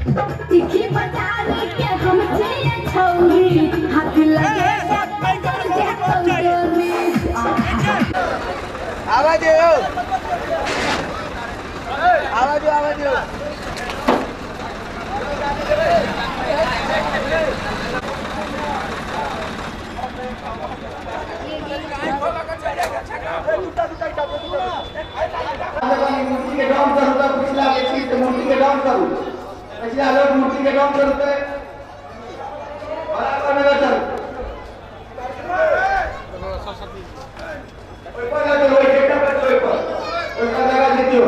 तीखी बाजार के हम चले छौरी हाथ लगे आवाज दो आवाज दो आवाज दो मूर्ति के डाउन करूँ पिछला मूर्ति के डाउन करूँ पिछला लोग मूर्ति के डाउन करते बराबर में चल ऊपर लगे वो डेटा पर तो ऊपर लगा दीजिए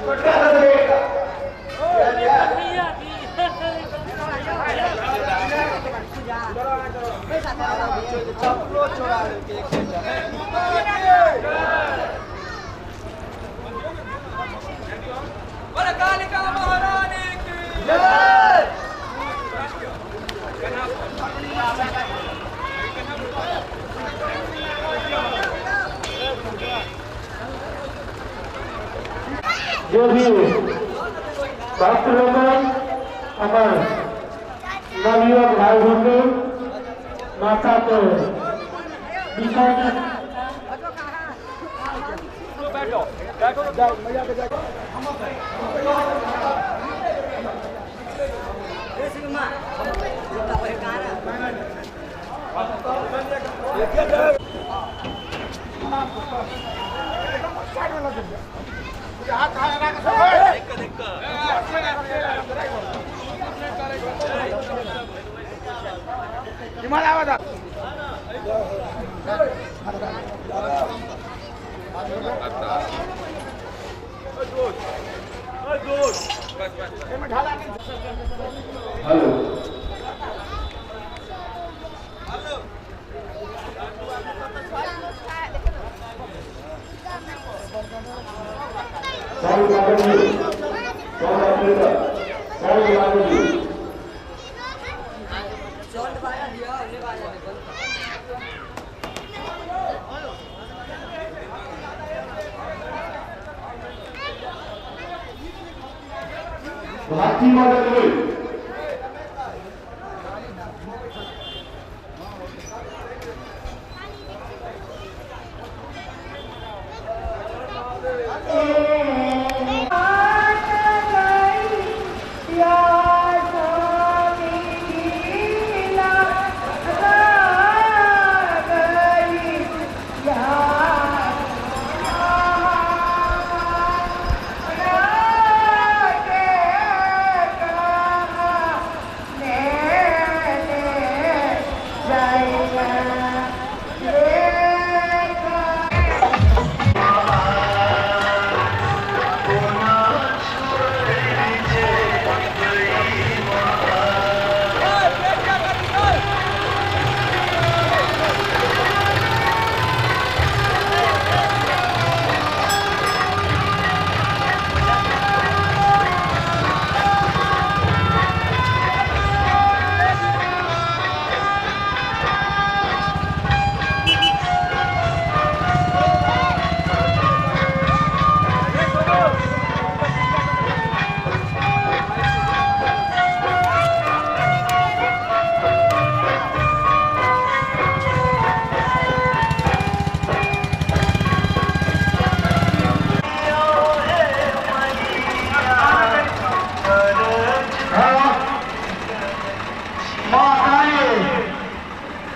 छोटा सा देगा चप्पलो छोड़ा के कालिका महारानी की जय। जो भी भक्त लोग हमारे नवयुवक भाई बंधु माता को हेलो भारतीय मॉडल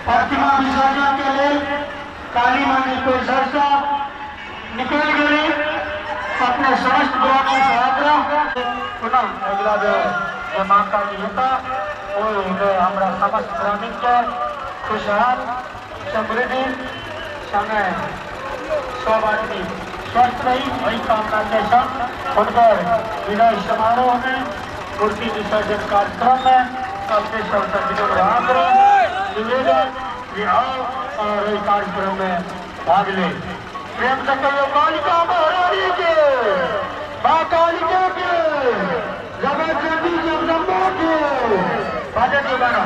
प्रतिमा विसर्जन के लिए काली मंदिर को सरसा निकल गए अपने समस्त ग्रामीण छात्र पुनः अगला जो माता जी होता वो हमारा समस्त ग्रामीण के खुशहाल समृद्धि समय सब आदमी स्वस्थ रही वही कामना के साथ उनकर विदाई समारोह में मूर्ति विसर्जन कार्यक्रम में सबके सब निवेदन और कार्यक्रम में भाग ले प्रेम से कहियो कालिका महारानी के माँ कालिका के जगत चंडी जगदम्बा के भजन गाना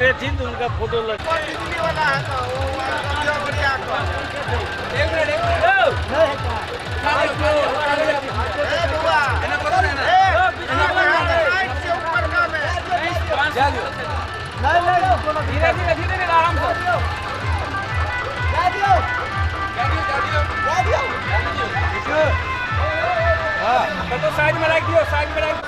करे थी तो उनका फोटो लग धीरे धीरे धीरे आराम से तो साइड में रख दियो साइड में रख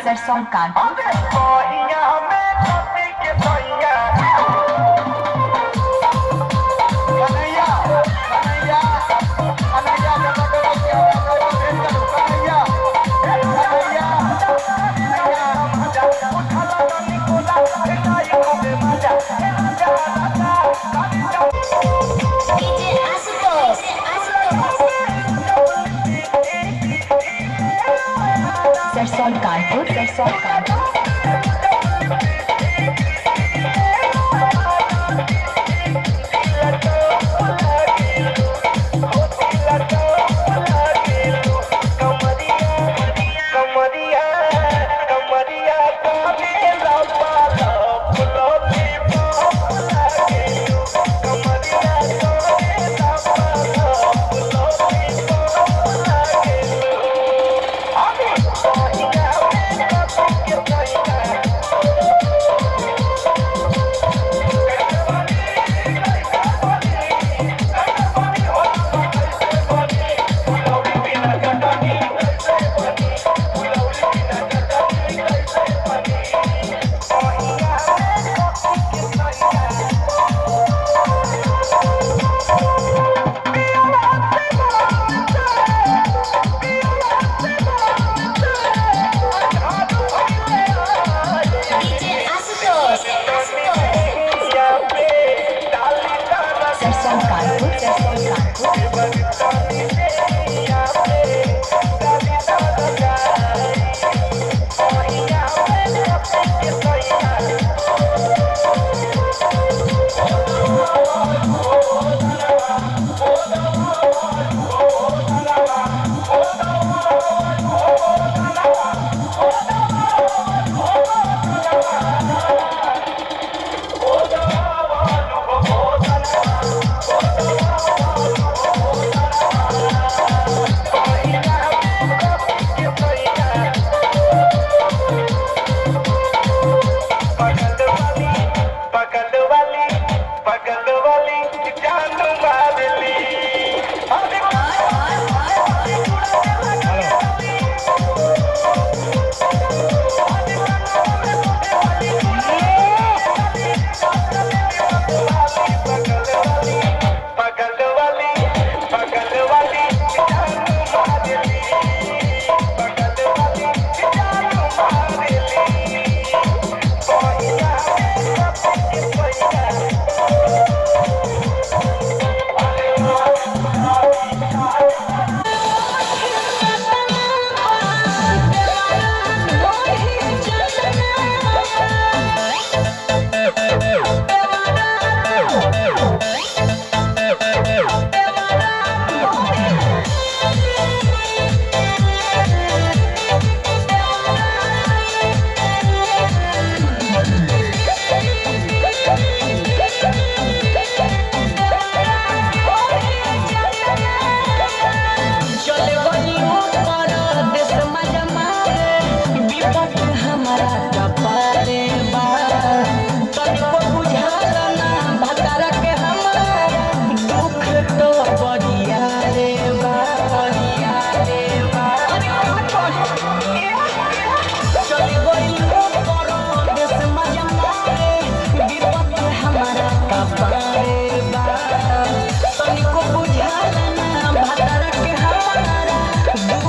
सरसों कानपुर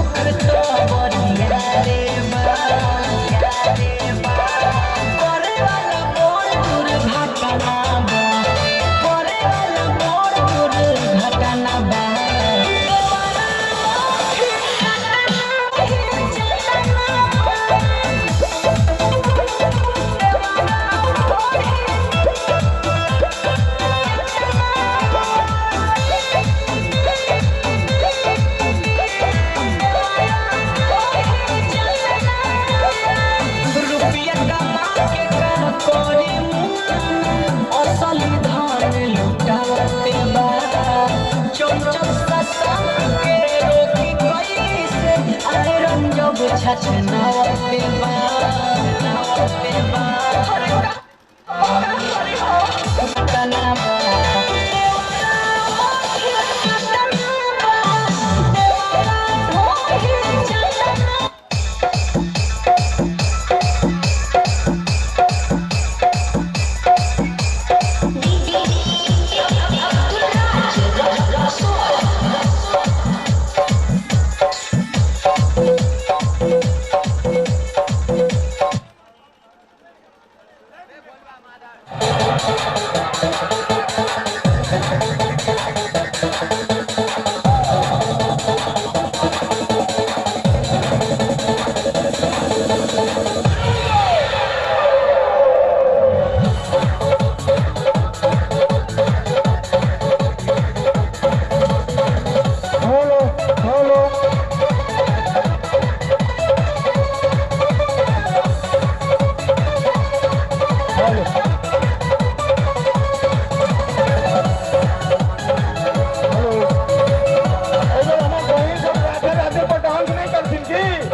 दुख तो बढ़िया रे बा करे वाला मोर दुर्घटना बा करे वाला मोर दुर्घटना बा रुपया कमा के का कोरी असली धन लुटावते बा चमचम ससंग के रोकी कैसे आयरन जब छछनावते बा तना बा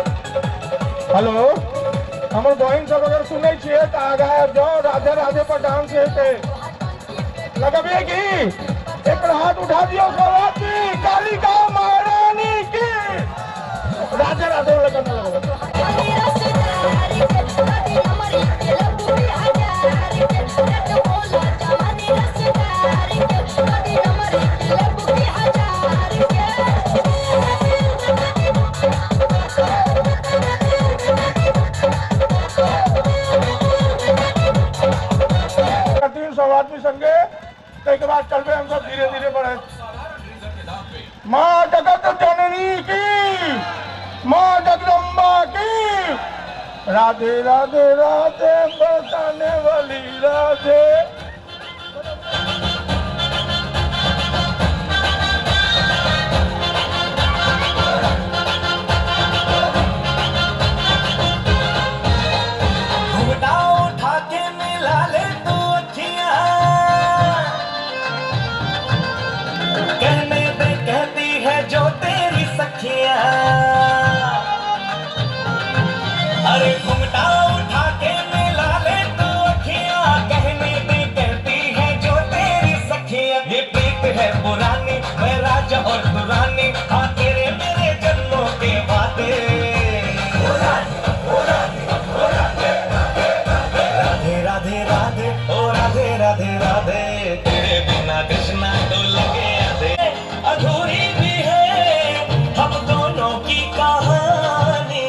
हेलो हमर बहन सब अगर सुनै छियै त आगा जाओ राधे राधे पर डांस हेते लगबे की एक हाथ उठा दियो सवाती कालिका महारानी की राधे राधे लगन आदमी संगे के बाद चलबे हम सब धीरे धीरे बढ़े। माँ जगत जननी की माँ जगदम्बा की राधे राधे राधे बरसाने वाली राधे। अरे घुंघटा उठा के मिला ले तू अखियां कहने पे कहती है जो तेरी सखियां ये प्रीत है पुरानी मैं राजा और तू रानी हाँ तेरे मेरे जन्मों के वादे राधे राधे राधे ओ राधे राधे राधे तेरे बिना कृष्णा तो लगे आधे अधूरी भी है हम दोनों की कहानी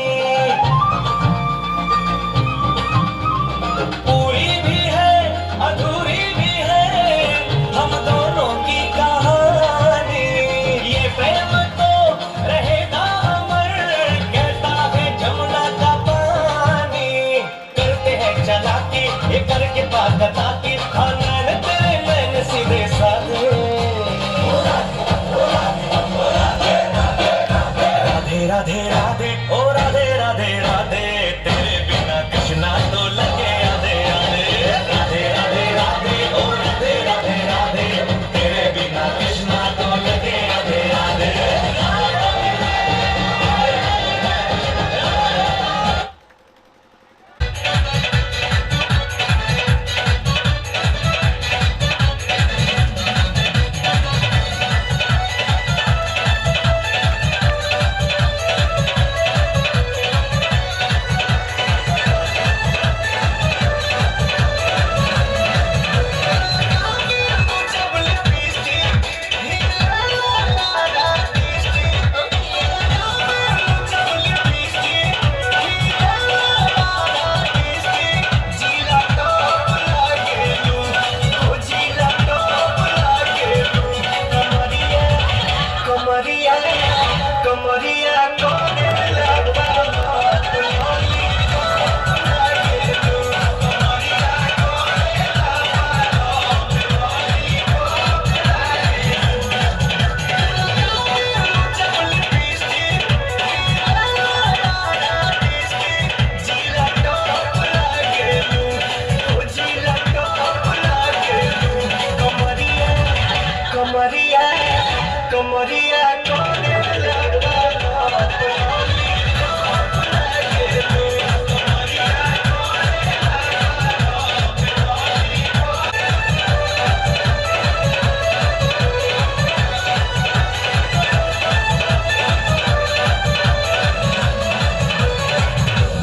पूरी भी है अधूरी भी है हम दोनों की कहानी ये प्रेम तो रहेगा अमर कहता है जमुना का पानी करते हैं चालाकी ये करके पागता की हाँ नैन तेरे नैन सीधे साधे राधे राधे ओ राधे राधे राधे तेरे बिना कृष्णा तो लगे आधे आधे राधे राधे राधे ओ राधे राधे राधे तेरे बिना कृष्णा तो लगे आधे आधे। कमरिया कमरिया कोने लगा कमरिया कमरिया कोने लगा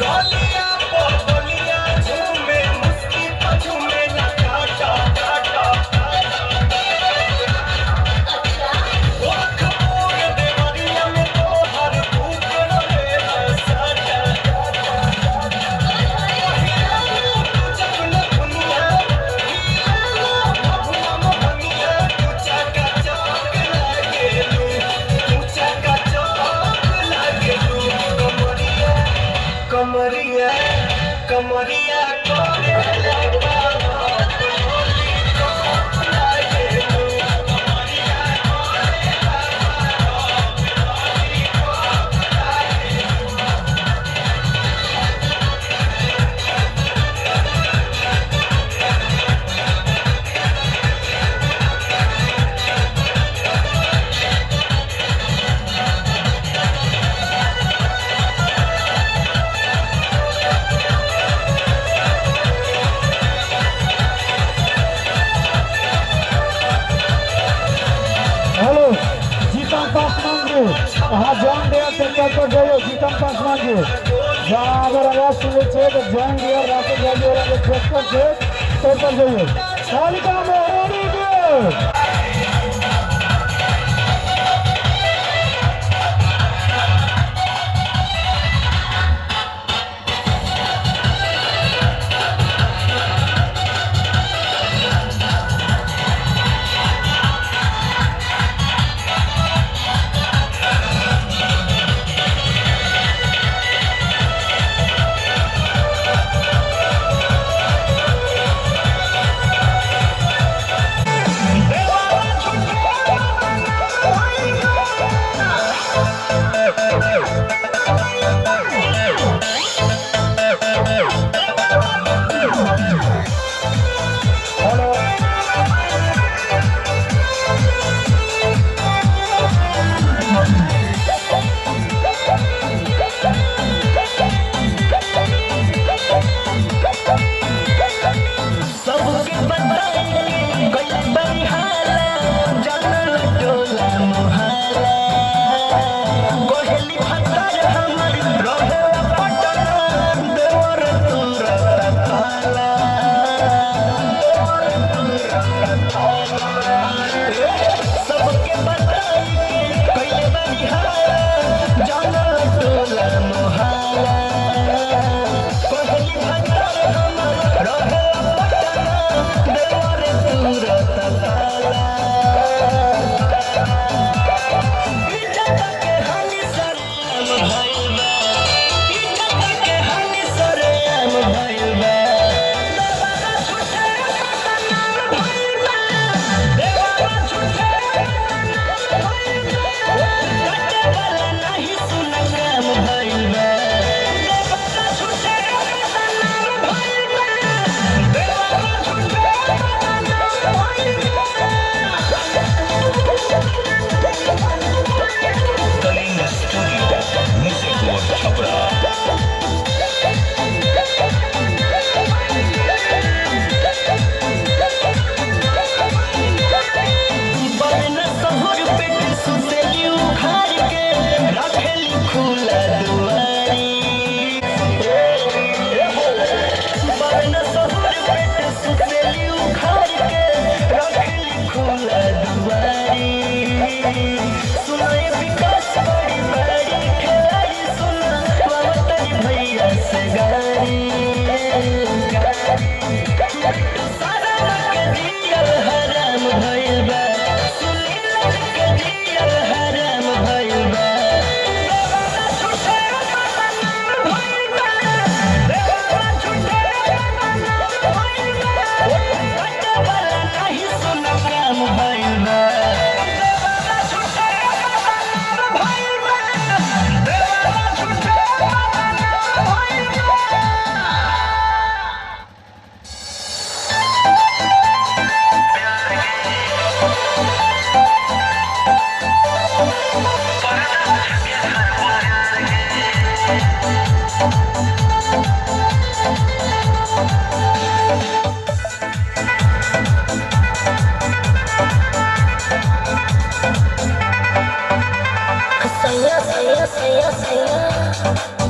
गलिया पगलिया झूमे मुस्की झूमे ना काटा काटा वो खपूर देवरिया में तो हर भूख रहे सटा जब न दुनिया मोहनिया तू चका चौक लागे तू चका चौक लागे कमरिया कमरिया कमरिया कोने लगा हेलो जीतम पासवान जी वहाँ जॉन डियर सेंटर पर जाइए जीतम पासवान जी जहाँ अगर आवाज सुने छे तो जॉन डियर राकेश भाई और ट्रैक्टर से तो पर जाइए कालिका मोहरी के देवा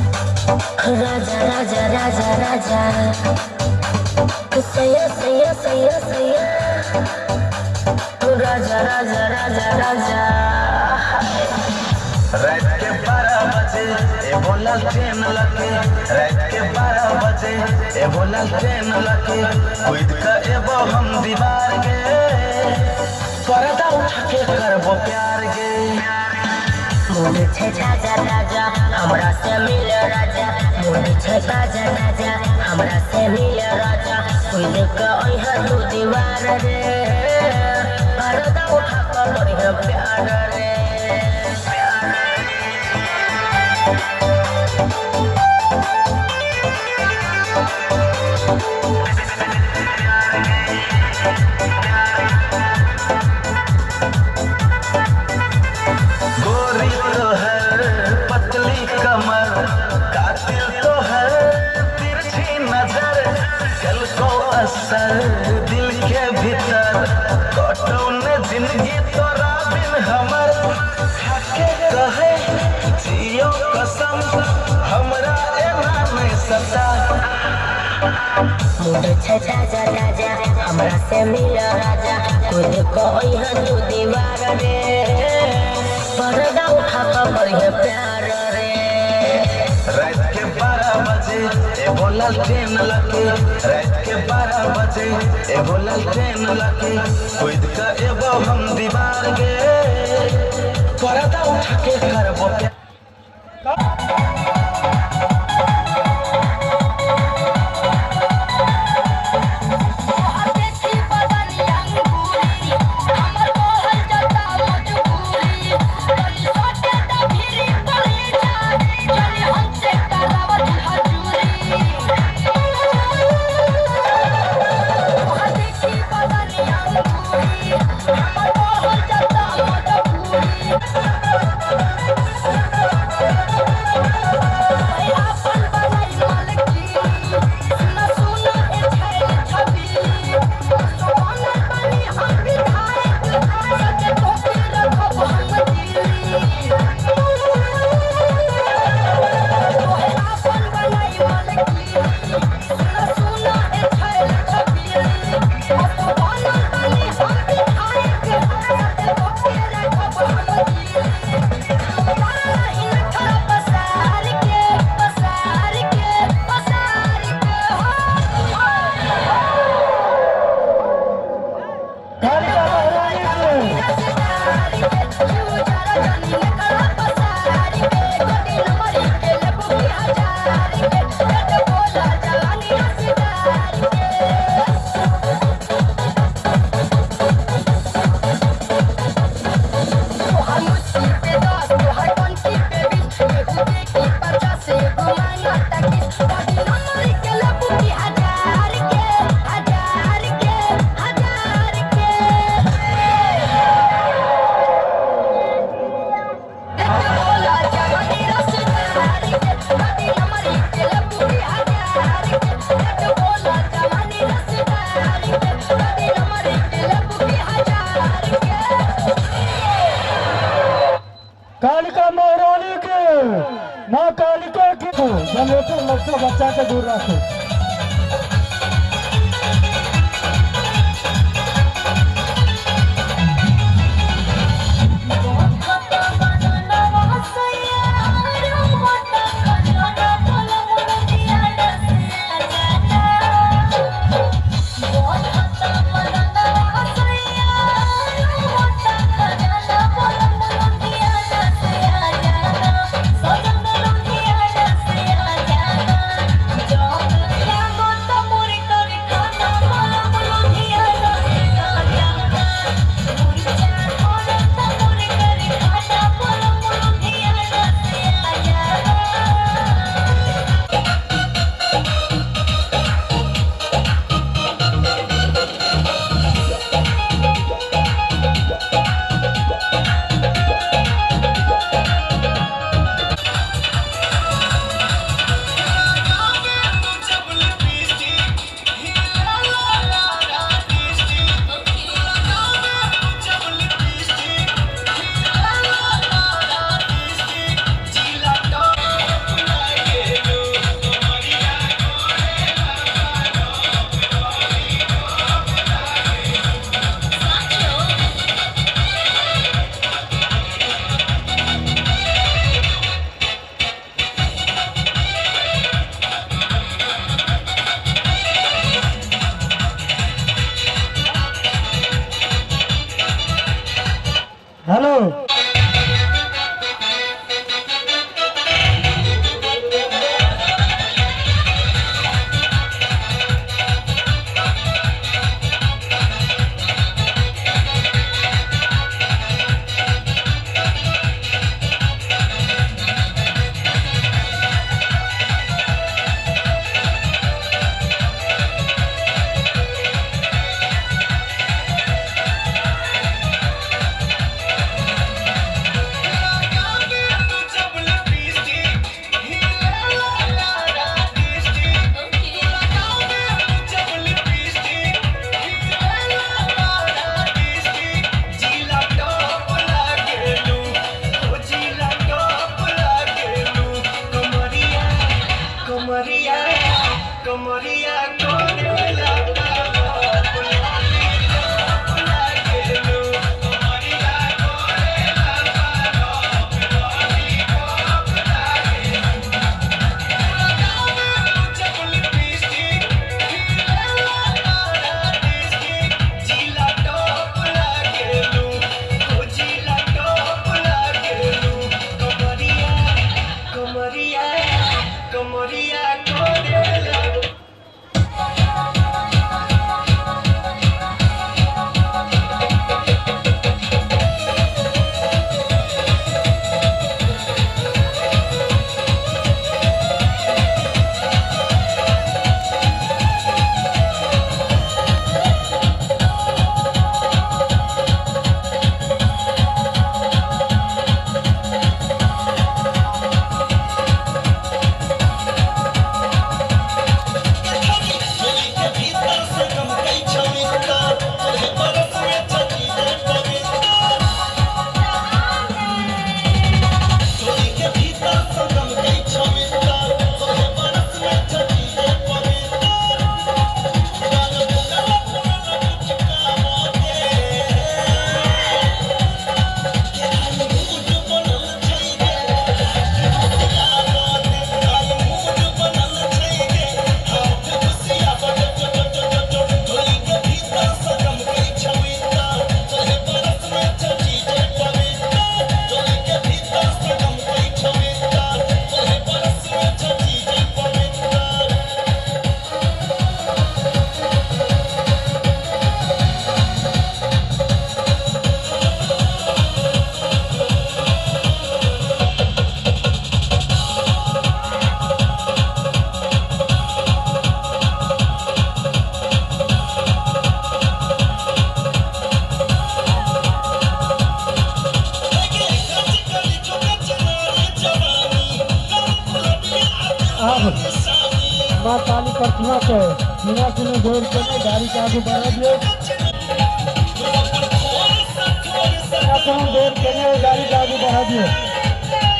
राजा राजा राजा राजा सैया सैया सैया सैया राजा राजा राजा राजा रात के 12 बजे ए बोला ट्रेन लगे रात के 12 बजे ए बोला ट्रेन लगे कूद के एबो हम दीवार गे पर्दा उठा के करबो प्यार गे मूड छे राजा राजा हमरा से मिल राजा मूड छे राजा राजा हमरा से मिल राजा कूद के ओइहा तू दीवार रे पर्दा उठा के करिह प्यार रे गोरी तो है पतली कमर कातिल तो है तिरछी नजर कल को असर दिल के भीतर कटौन जिंदगी तोरा बिन हमर खाके कहे जियो कसम हमरा एना नहीं सता मूड छे राजा राजा हमरा से मिल राजा कूद के ओइहा तू दीवार रे पर्दा उठा के करिह प्यार रे रात के 12 बजे ए बोला ट्रेन लगे रात के 12 बजे ए बोला ट्रेन लगे कूद के एबो हम दीवार गे पर्दा उठा के करबो प्यार कालिका महारानी के माँ कालिका की जनरेटर लगता बच्चा के दूर रखो Don't साहब माँ काली प्रतिमा के बिना किसी देर के लिए गाड़ी का आगे बढ़ा दिए। देर के लिए गाड़ी का आगे बढ़ा दिए।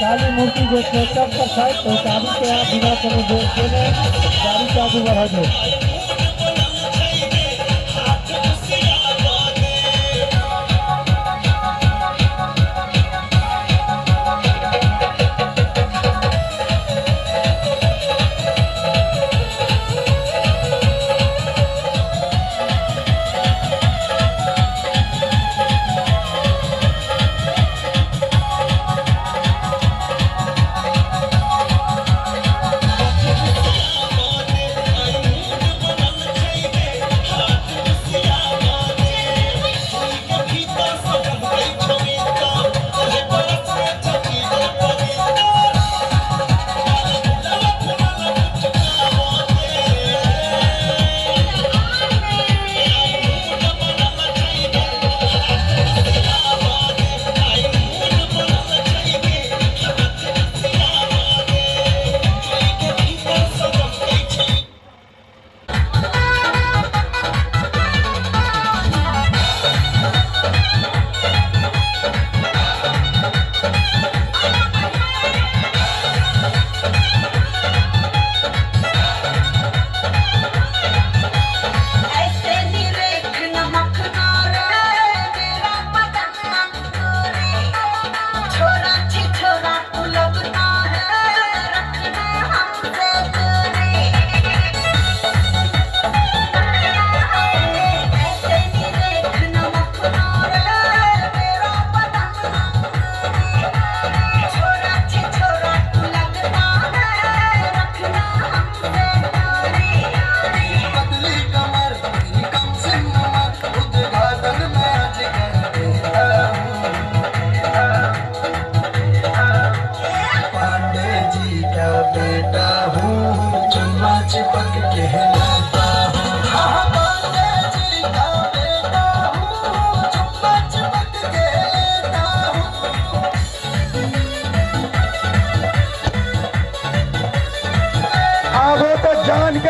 काली मूर्ति जो चेकअप पर था तो गाड़ी के आप बिना किसी देर के लिए गाड़ी का आगे बढ़ा दिए।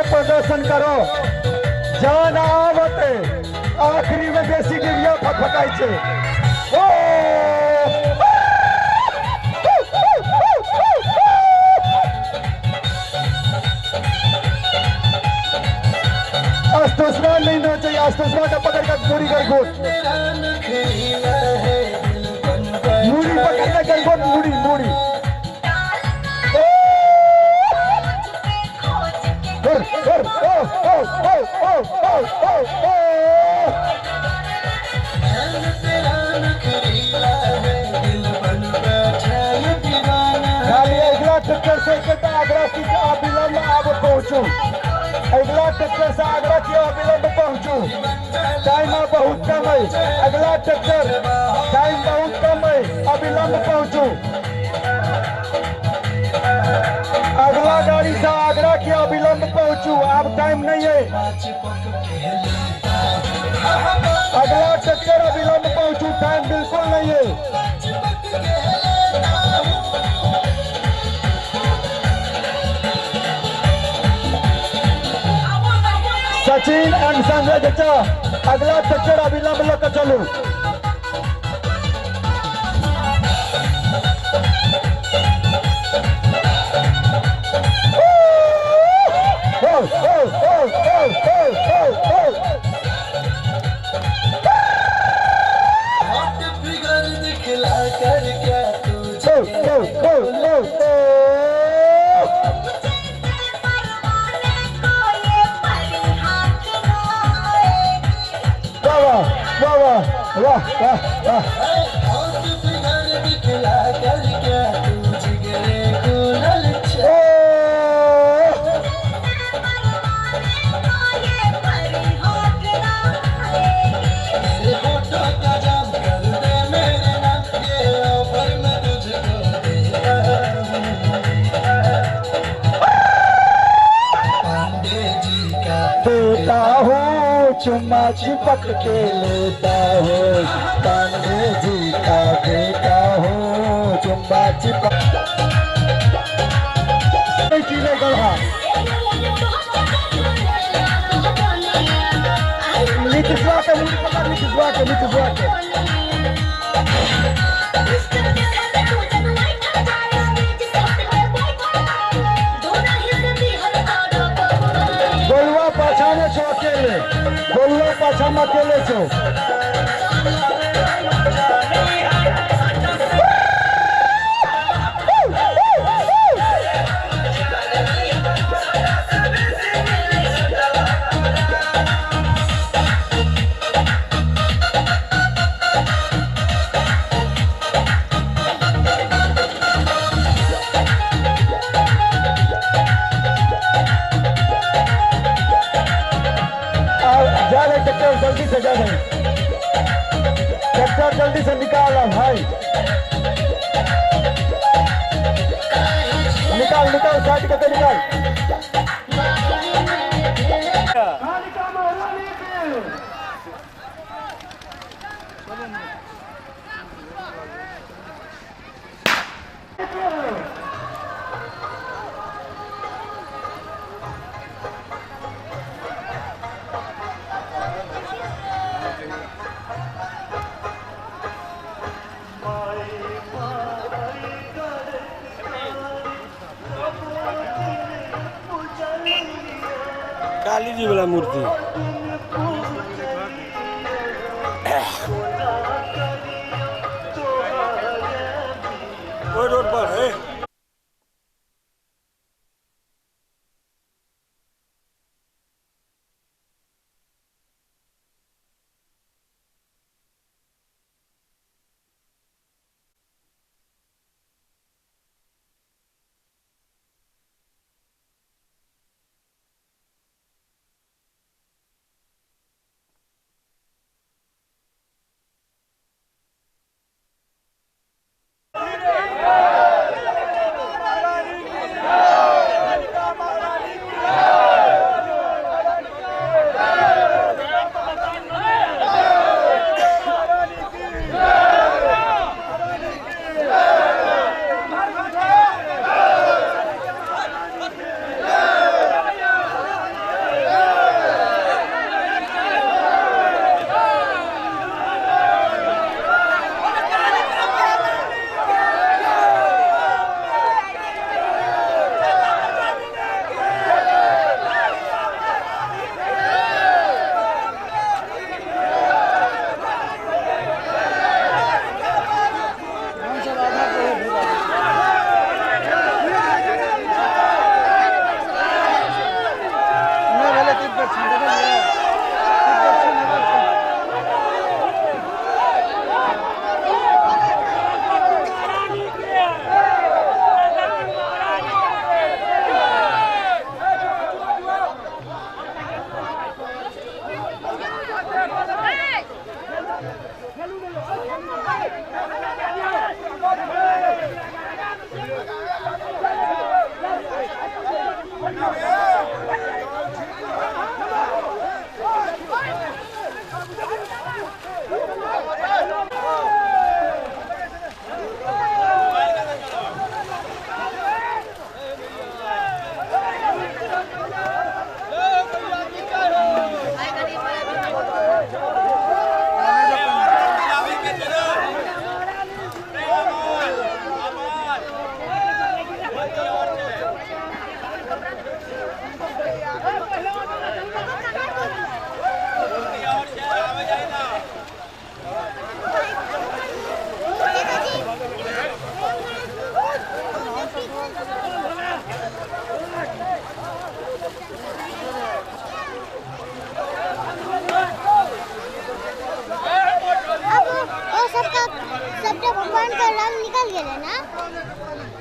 प्रदर्शन करो जान आवते आखिरी में देसी डिबिया फटफटाई छे। आस्तोसना नहीं ना चाहिए, आस्तोसना का पकड़ कर पूरी कर गोट मूड़ी पकड़ कर गोट मूड़ी मूड़ी ट्रैक्टर से आगरा की अविलंब अब पहुंचू, अगला ट्रैक्टर से आगरा की अविलंब पहुंचू। टाइम बहुत कम है, अगला ट्रैक्टर टाइम बहुत कम है, अविलंब पहुंचू। अगला गाड़ी से आगरा की अविलंब पहुंचू, अब टाइम नहीं है। अगला ट्रैक्टर अविलंब पहुंचू, टाइम बिल्कुल नहीं है। सचिन एंड संजय जचा अगला ट्रैक्टर अविलंब लेकर चलू। चुम्मा चिपक के लेता हो, पांडे जी का बेटा हो, चुम्मा चिपक गिरे गढ़ा नीचुआ के मुंह पकड़ नीचुआ के गोलुआ पाछा में छो अकेले गोलुआ पाछा में अकेले छो जल्दी से जा भाई ट्रैक्टर जल्दी से निकाल भाई निकाल साइड करके निकाल काली जी वाला मूर्ति रोड पर है। सबका भगवान का रंग निकल गया ना।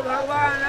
भगवान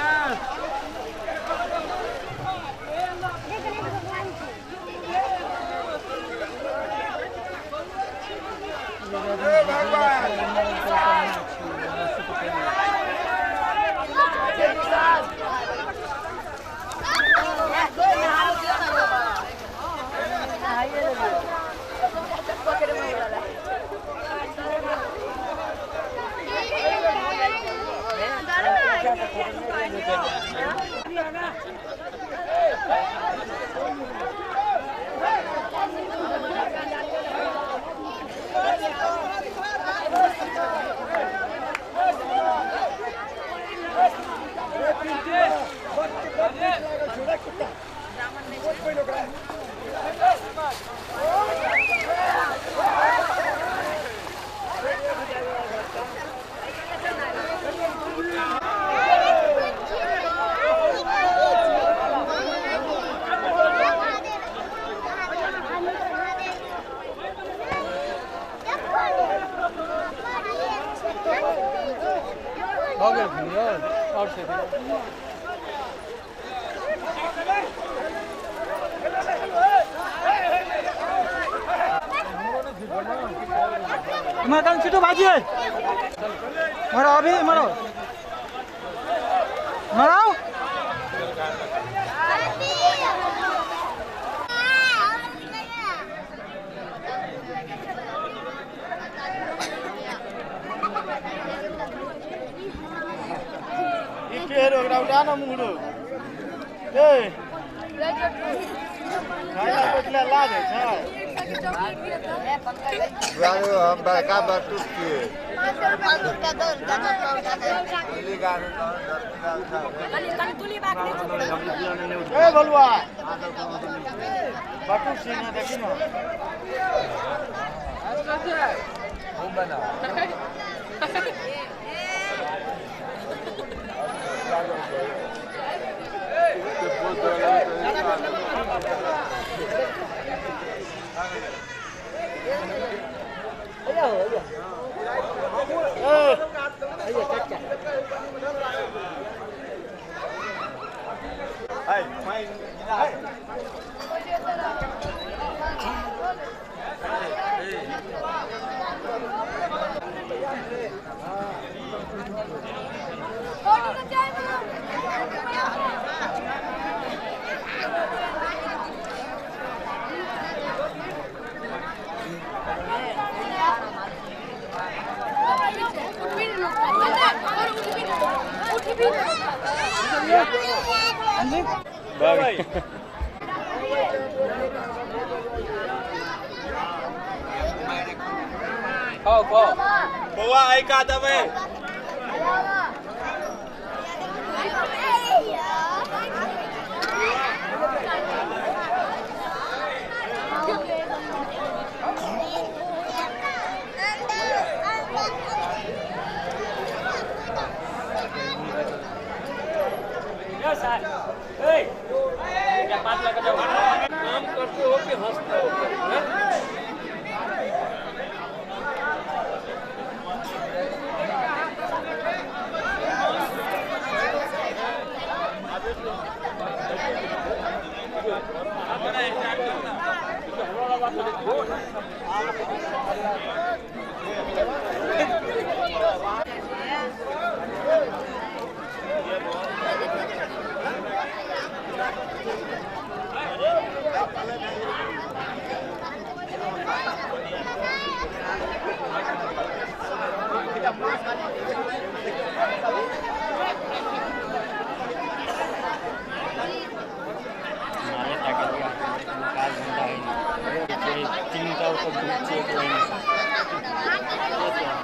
माता छिटो बाजी मरो अभी मरो मराओ इकेरो ग्राउंड ना मुड़ो ए खाना पतला लागे छ गाडी हम बाका बाटु के ए बलुआ बाटु सीना देखि न हम बना बउआ ऐका दबे